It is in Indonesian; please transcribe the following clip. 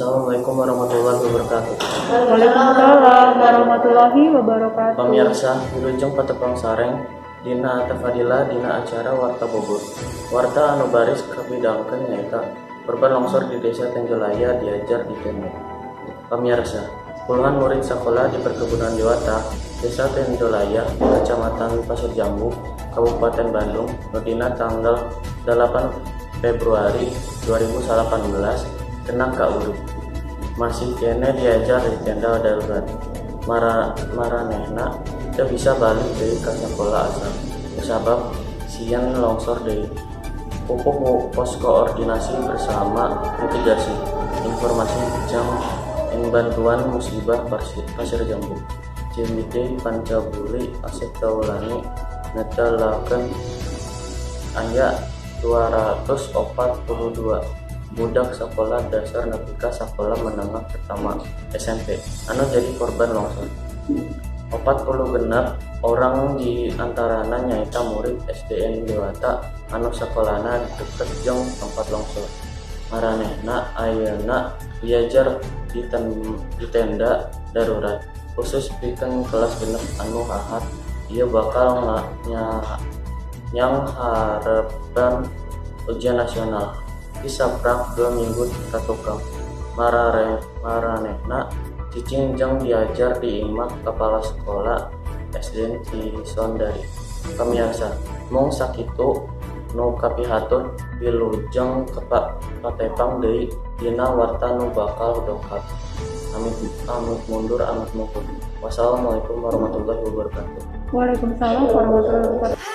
Assalamualaikum warahmatullahi wabarakatuh. Waalaikumsalam warahmatullahi wabarakatuh. Pamirsa, wilujeng patepang sareng dina tafadila dina acara Warta Bogor. Warta anu baris kabidangkeun nyaeta korban longsor di Desa Tenjolaya diajar di tenda. Pamirsa, puluhan murid sekolah di perkebunan Dewata, Desa Tenjolaya, Kecamatan Pasir Jambu, Kabupaten Bandung, dina tanggal 8 Februari 2018 kena kauruk. Masih kene diajar di tenda darurat. Maranehna teu bisa balik deui ka sakola asal. Sabab sieun longsor deui. Pupuk pos koordinasi bersama mitigasi informasi jam ing bantuan musibah Pasir Jambu. Cimite Pancabuli Asep Taulani netelakeun aya 242 budak sekolah dasar nepika sekolah menengah pertama SMP anu jadi korban longsor. 40 genap orang di antarana nyaita murid SDN Dewata anu sekolahna deket jeung tempat longsor. Maranehna ayeuna diajar di tenda darurat khusus pikeun kelas genep anu hahat. Ieu bakal nyang harepan ujian nasional. Disaprak 2 minggu katukang. Maranehna cicing jeung diajar di imak kepala sekolah SDN Cisondari. Pamirsa, mung sakitu nu kapihatun wilujeng patepang deui dina warta nu bakal dongkap. Amit mundur amit mukul. Wassalamualaikum warahmatullahi wabarakatuh. Waalaikumsalam warahmatullahi wabarakatuh.